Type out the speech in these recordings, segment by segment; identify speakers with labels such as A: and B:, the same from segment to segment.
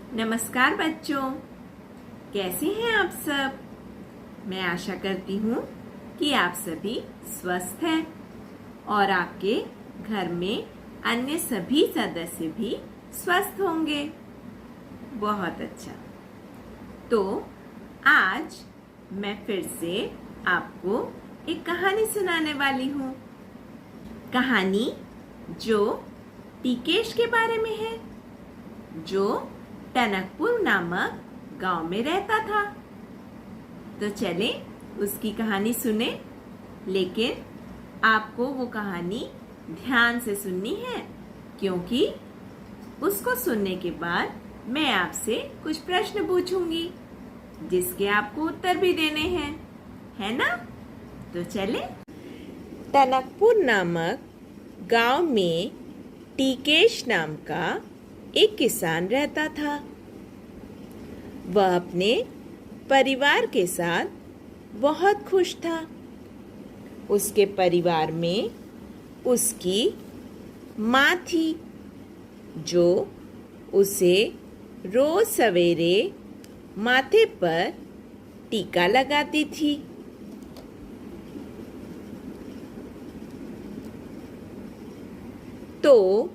A: नमस्कार बच्चों, कैसे हैं आप सब। मैं आशा करती हूँ कि आप सभी स्वस्थ हैं और आपके घर में अन्य सभी सदस्य भी स्वस्थ होंगे। बहुत अच्छा। तो आज मैं फिर से आपको एक कहानी सुनाने वाली हूँ। कहानी जो टिकेश के बारे में है, जो टनकपुर नामक गांव में रहता था। तो चले उसकी कहानी सुने, लेकिन आपको वो कहानी ध्यान से सुननी है, क्योंकि उसको सुनने के बाद मैं आपसे कुछ प्रश्न पूछूंगी जिसके आपको उत्तर भी देने हैं, है ना। तो चले। टनकपुर नामक गांव में टिकेश नाम का एक किसान रहता था। वह अपने परिवार के साथ बहुत खुश था। उसके परिवार में उसकी माँ थी, जो उसे रोज सवेरे माथे पर टीका लगाती थी। तो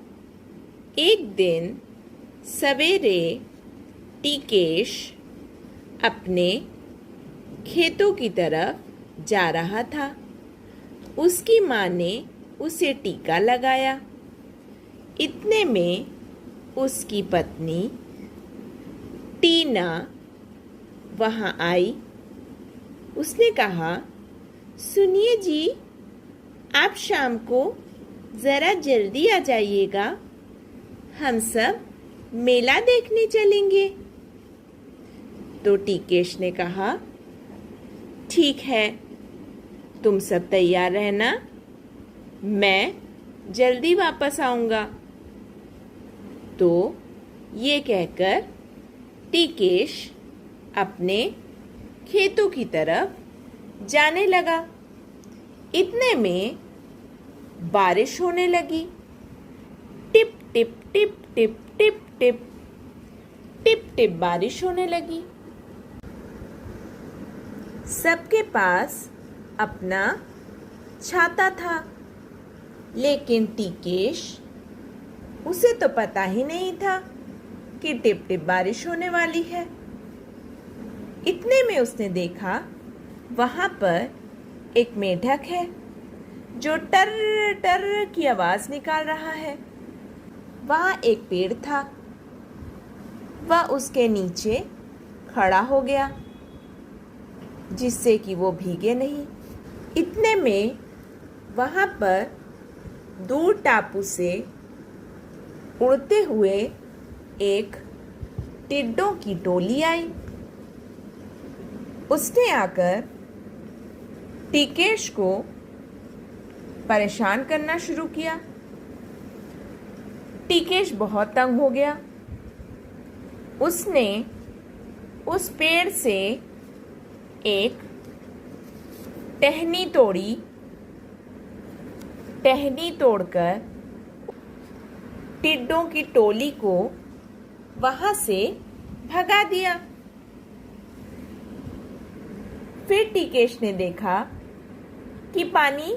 A: एक दिन सवेरे टिकेश अपने खेतों की तरफ जा रहा था। उसकी माँ ने उसे टीका लगाया। इतने में उसकी पत्नी टीना वहाँ आई। उसने कहा, सुनिए जी, आप शाम को ज़रा जल्दी आ जाइएगा, हम सब मेला देखने चलेंगे। तो टिकेश ने कहा, ठीक है, तुम सब तैयार रहना, मैं जल्दी वापस आऊंगा। तो ये कहकर टिकेश अपने खेतों की तरफ जाने लगा। इतने में बारिश होने लगी। Tip tip tip tip tip tip tip tip बारिश होने लगी। सबके पास अपना छाता था, लेकिन टिकेश, उसे तो पता ही नहीं था कि टिप टिप बारिश होने वाली है। इतने में उसने देखा, वहां पर एक मेढक है जो टर टर की आवाज निकाल रहा है। वहाँ एक पेड़ था। वह उसके नीचे खड़ा हो गया, जिससे कि वो भीगे नहीं। इतने में वहाँ पर दूर टापू से उड़ते हुए एक टिड्डों की टोली आई। उसने आकर टिकेश को परेशान करना शुरू किया। टिकेश बहुत तंग हो गया। उसने उस पेड़ से एक टहनी तोड़ी। टहनी तोड़कर टिड्डों की टोली को वहां से भगा दिया। फिर टिकेश ने देखा कि पानी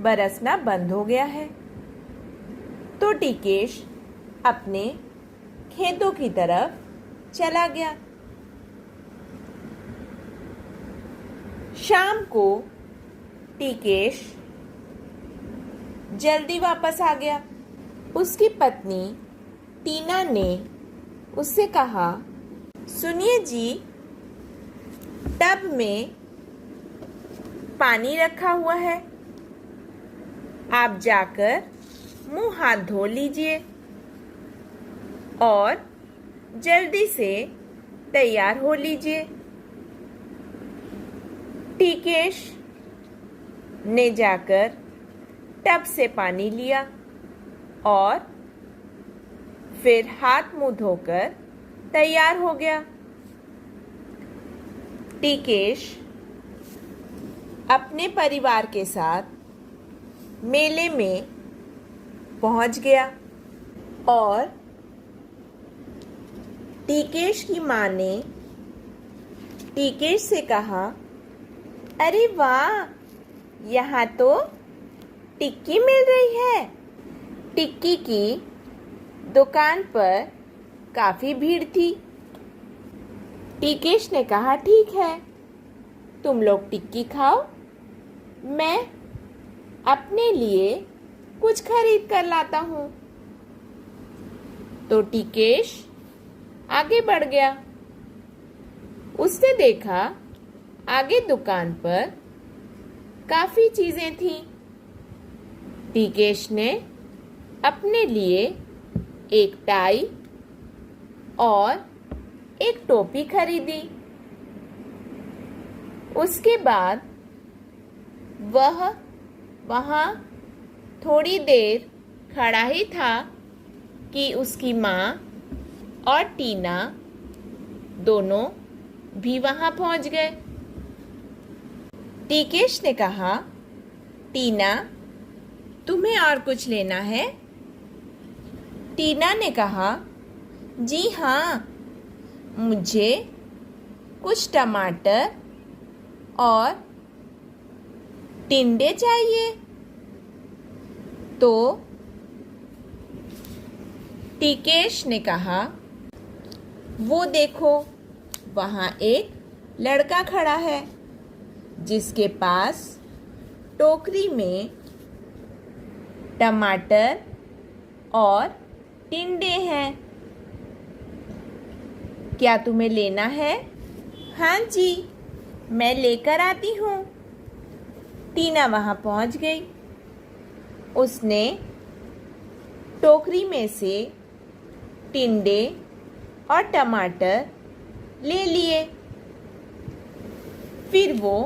A: बरसना बंद हो गया है। तो टिकेश अपने खेतों की तरफ चला गया। शाम को टिकेश जल्दी वापस आ गया। उसकी पत्नी टीना ने उससे कहा, सुनिए जी, टब में पानी रखा हुआ है, आप जाकर मुंह हाथ धो लीजिए और जल्दी से तैयार हो लीजिए। टिकेश ने जाकर टब से पानी लिया और फिर हाथ मुंह धोकर तैयार हो गया। टिकेश अपने परिवार के साथ मेले में पहुंच गया और टिकेश की माँ ने टिकेश से कहा, अरे वाह, यहाँ तो टिक्की मिल रही है। टिक्की की दुकान पर काफी भीड़ थी। टिकेश ने कहा, ठीक है, तुम लोग टिक्की खाओ, मैं अपने लिए कुछ खरीद कर लाता हूँ। तो टिकेश आगे बढ़ गया। उसने देखा आगे दुकान पर काफी चीजें थीं। टिकेश ने अपने लिए एक टाई और एक टोपी खरीदी। उसके बाद वह वहाँ थोड़ी देर खड़ा ही था कि उसकी माँ और टीना दोनों भी वहाँ पहुँच गए। टिकेश ने कहा, टीना, तुम्हें और कुछ लेना है? टीना ने कहा, जी हाँ, मुझे कुछ टमाटर और टिंडे चाहिए। तो टिकेश ने कहा, वो देखो, वहाँ एक लड़का खड़ा है जिसके पास टोकरी में टमाटर और टिंडे हैं। क्या तुम्हें लेना है? हाँ जी, मैं लेकर आती हूँ। टीना वहाँ पहुँच गई। उसने टोकरी में से टिंडे और टमाटर ले लिए। फिर वो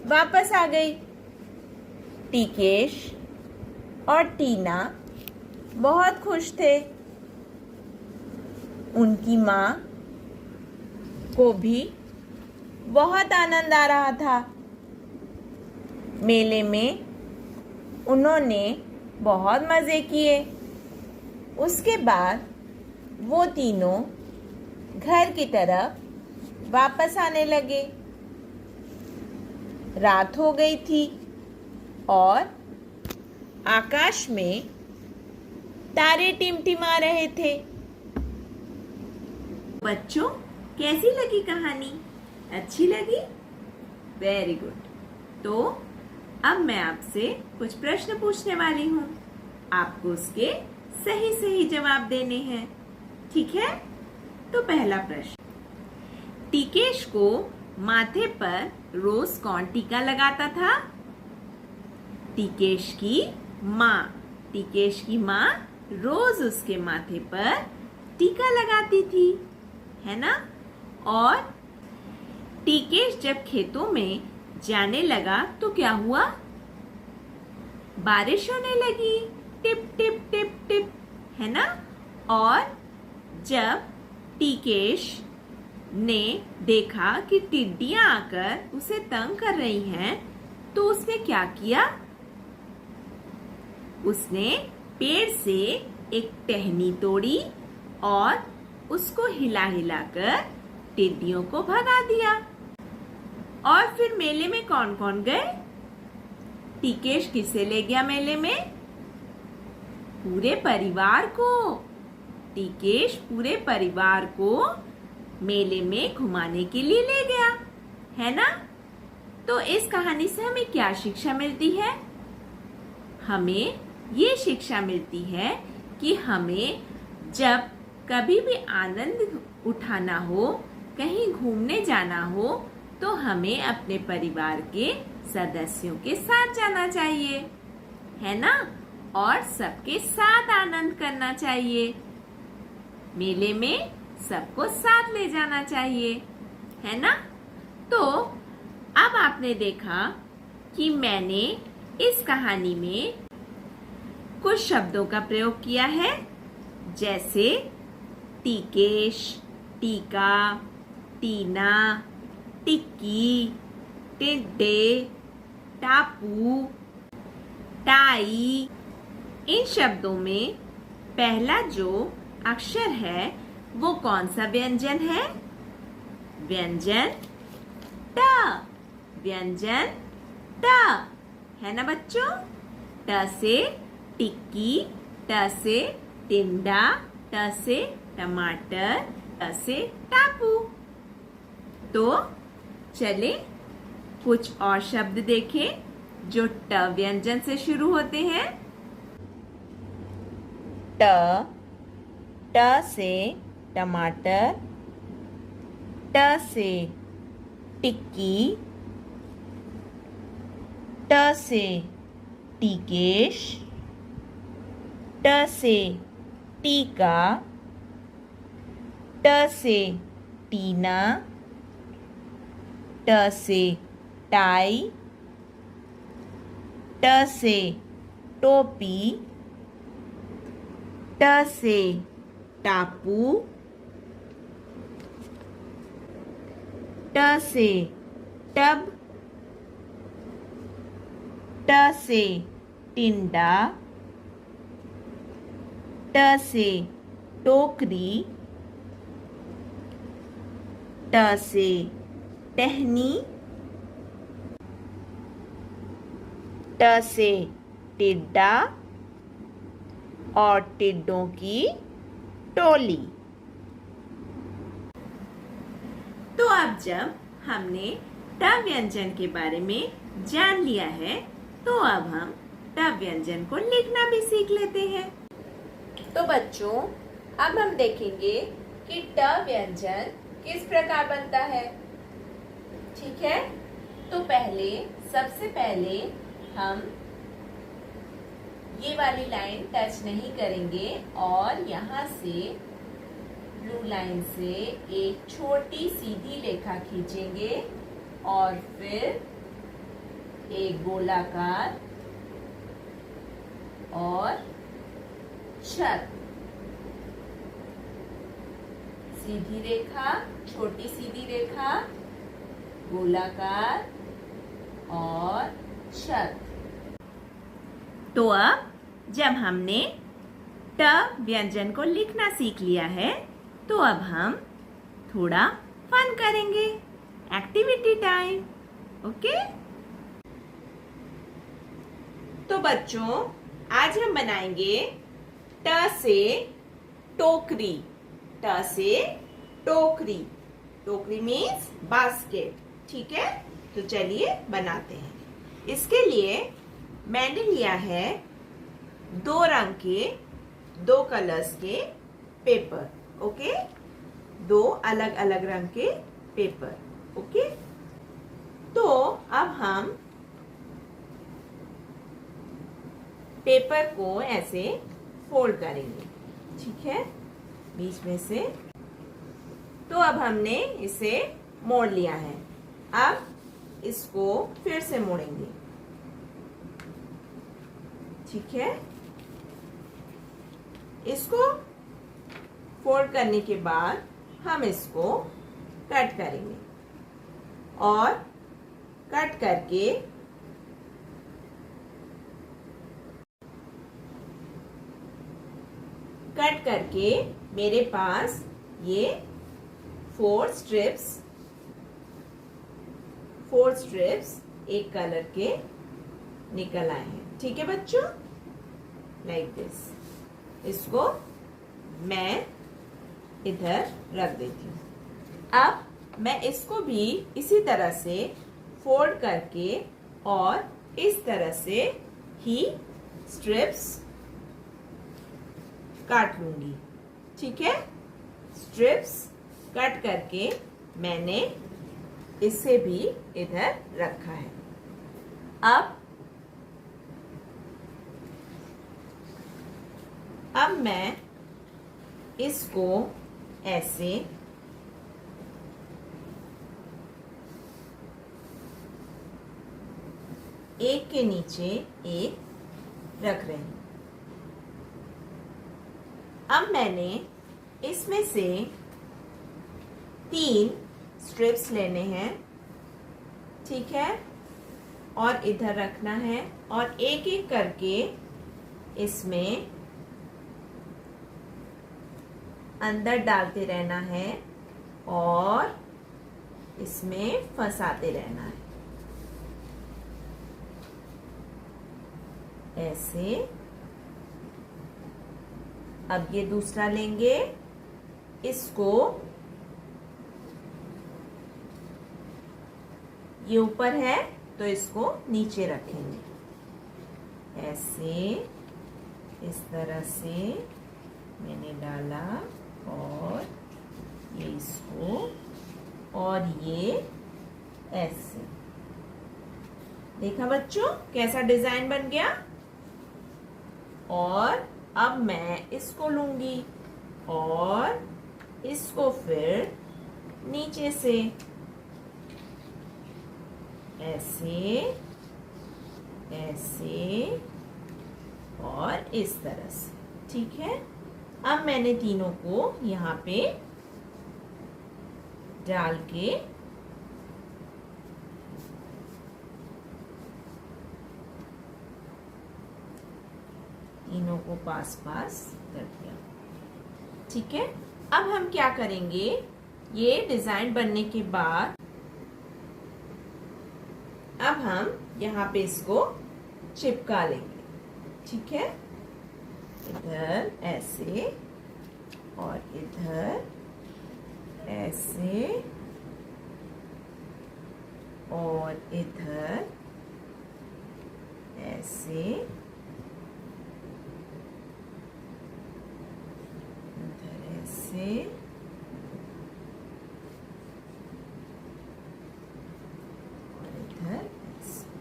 A: वापस आ गई। टिकेश और टीना बहुत खुश थे। उनकी माँ को भी बहुत आनंद आ रहा था। मेले में उन्होंने बहुत मज़े किए। उसके बाद वो तीनों घर की तरफ वापस आने लगे। रात हो गई थी और आकाश में तारे टिमटिमा रहे थे। बच्चों, कैसी लगी कहानी? अच्छी लगी? Very good. तो अब मैं आपसे कुछ प्रश्न पूछने वाली हूँ। आपको उसके सही सही जवाब देने हैं। ठीक है? तो पहला प्रश्न, टिकेश को माथे पर रोज कौन टीका लगाता था? टिकेश की माँ। टिकेश की माँ रोज उसके माथे पर टीका लगाती थी, है ना? और टिकेश जब खेतों में जाने लगा तो क्या हुआ? बारिश होने लगी, टिप टिप टिप टिप, है ना? और जब टिकेश ने देखा कि टिड्डियां आकर उसे तंग कर रही हैं, तो उसने क्या किया? उसने पेड़ से एक टहनी तोड़ी और उसको हिला हिलाकर टिड्डियों को भगा दिया। और फिर मेले में कौन कौन गए? टिकेश किसे ले गया मेले में? पूरे परिवार को। टिकेश पूरे परिवार को मेले में घुमाने के लिए ले गया, है ना? तो इस कहानी से हमें क्या शिक्षा मिलती है? हमें ये शिक्षा मिलती है कि हमें जब कभी भी आनंद उठाना हो, कहीं घूमने जाना हो, तो हमें अपने परिवार के सदस्यों के साथ जाना चाहिए, है ना? और सबके साथ आनंद करना चाहिए। मेले में सबको साथ ले जाना चाहिए, है ना? तो अब आपने देखा कि मैंने इस कहानी में कुछ शब्दों का प्रयोग किया है, जैसे टिकेश, टीका, टीना, टिक्की, टिड्डे, टापू, टाई। इन शब्दों में पहला जो अक्षर है वो कौन सा व्यंजन है? व्यंजन ट। व्यंजन ट है ना बच्चों? ट से टिक्की, ट से टिंडा, ट से टमाटर, ट से टापू। तो चले कुछ और शब्द देखें जो ट व्यंजन से शुरू होते हैं। ट, ट से टमाटर, ट से टिक्की, ट से टिकेश, ट से टीका, ट से टीना, ट से टाई, ट से टोपी, ट से टापू, ट से टब, ट से टिंडा, ट से टोकरी, ट से टहनी, ट से टिड्डा और टिड्डों की टोली। तो अब जब हमने ट व्यंजन के बारे में जान लिया है, तो अब हम ट व्यंजन को लिखना भी सीख लेते हैं। तो बच्चों, अब हम देखेंगे कि ट व्यंजन किस प्रकार बनता है। ठीक है, तो सबसे पहले हम ये वाली लाइन टच नहीं करेंगे और यहाँ से ब्लू लाइन से एक छोटी सीधी रेखा खींचेंगे और फिर एक गोलाकार और छत। सीधी रेखा, छोटी सीधी रेखा, गोलाकार और छत। तो अब जब हमने ट व्यंजन को लिखना सीख लिया है, तो अब हम थोड़ा फन करेंगे। Activity time. ओके? तो बच्चों, आज हम बनाएंगे ट से टोकरी। ट से टोकरी। टोकरी मीन्स बास्केट। ठीक है, तो चलिए बनाते हैं। इसके लिए मैंने लिया है 2 रंग के, 2 कलर्स के पेपर। ओके, 2 अलग अलग रंग के पेपर। ओके, तो अब हम पेपर को ऐसे फोल्ड करेंगे। ठीक है, बीच में से। तो अब हमने इसे मोड़ लिया है। अब इसको फिर से मोड़ेंगे। ठीक है, इसको फोल्ड करने के बाद हम इसको कट करेंगे और कट करके मेरे पास ये 4 स्ट्रिप्स एक कलर के निकल आए हैं। ठीक है बच्चों, लाइक दिस। इसको मैं इधर रख देती हूँ। अब मैं इसको भी इसी तरह से फोल्ड करके और इस तरह से ही स्ट्रिप्स काट लूंगी। ठीक है, स्ट्रिप्स कट करके मैंने इसे भी इधर रखा है। अब मैं इसको ऐसे एक के नीचे एक रख रही हूं। अब मैंने इसमें से 3 स्ट्रिप्स लेने हैं। ठीक है, और इधर रखना है और एक एक करके इसमें अंदर डालते रहना है और इसमें फंसाते रहना है, ऐसे। अब ये दूसरा लेंगे, इसको ये ऊपर है तो इसको नीचे रखेंगे, ऐसे। इस तरह से मैंने डाला और ये इसको और ये ऐसे। देखा बच्चों कैसा डिजाइन बन गया। और अब मैं इसको लूंगी और इसको फिर नीचे से ऐसे ऐसे और इस तरह से, ठीक है। अब मैंने तीनों को यहाँ पे डाल के तीनों को पास पास कर दिया, ठीक है। अब हम क्या करेंगे, ये डिजाइन बनने के बाद अब हम यहाँ पे इसको चिपका लेंगे, ठीक है। इधर ऐसे और इधर ऐसे और इधर ऐसे, इधर ऐसे और इधर ऐसे।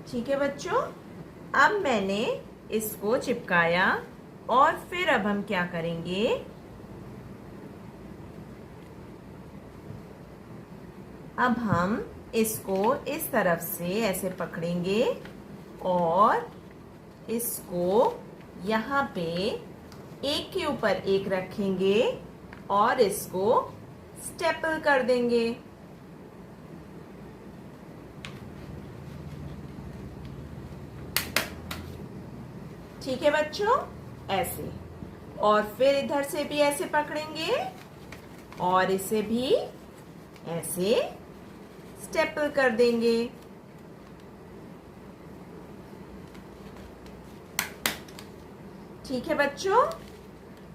A: ठीक है बच्चों, अब मैंने इसको चिपकाया और फिर अब हम क्या करेंगे, अब हम इसको इस तरफ से ऐसे पकड़ेंगे और इसको यहाँ पे एक के ऊपर एक रखेंगे और इसको स्टेपल कर देंगे। ठीक है बच्चों, ऐसे। और फिर इधर से भी ऐसे पकड़ेंगे और इसे भी ऐसे स्टेपल कर देंगे। ठीक है बच्चों,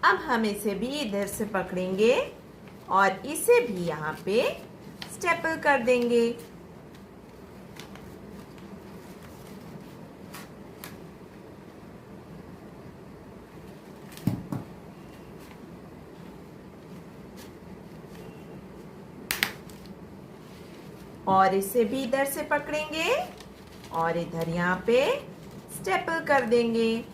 A: अब हम इसे भी इधर से पकड़ेंगे और इसे भी यहाँ पे स्टेपल कर देंगे। और इसे भी इधर से पकड़ेंगे और इधर यहाँ पे स्टेपल कर देंगे।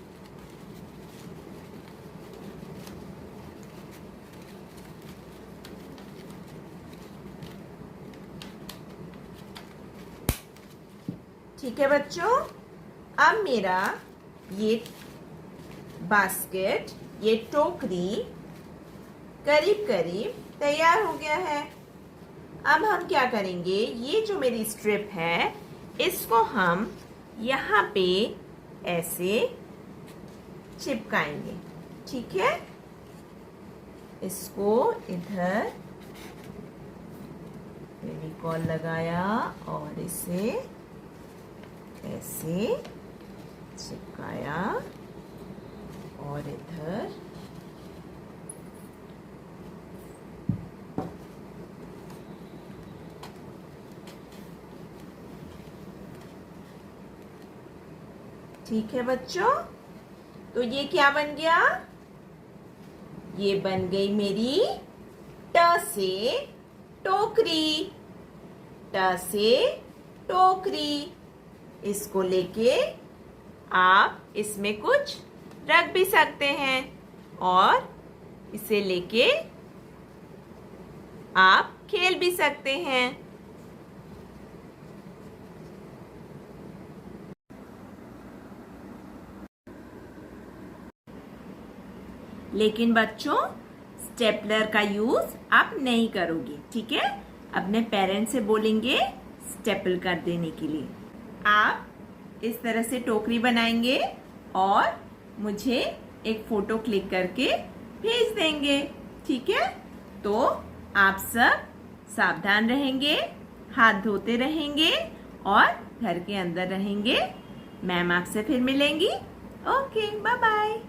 A: ठीक है बच्चों, अब मेरा ये बास्केट, ये टोकरी करीब करीब तैयार हो गया है। अब हम क्या करेंगे, ये जो मेरी स्ट्रिप है इसको हम यहाँ पे ऐसे चिपकाएंगे, ठीक है। इसको इधर फेविकॉल लगाया और इसे ऐसे चिपकाया और इधर ठीक है बच्चों, तो ये क्या बन गया, ये बन गई मेरी ट से टोकरी। ट से टोकरी। इसको लेके आप इसमें कुछ रख भी सकते हैं और इसे लेके आप खेल भी सकते हैं। लेकिन बच्चों स्टेपलर का यूज आप नहीं करोगे, ठीक है। अपने पेरेंट्स से बोलेंगे स्टेपल कर देने के लिए। आप इस तरह से टोकरी बनाएंगे और मुझे एक फोटो क्लिक करके भेज देंगे, ठीक है? तो आप सब सावधान रहेंगे, हाथ धोते रहेंगे और घर के अंदर रहेंगे। मैम आपसे फिर मिलेंगी। Okay, bye bye.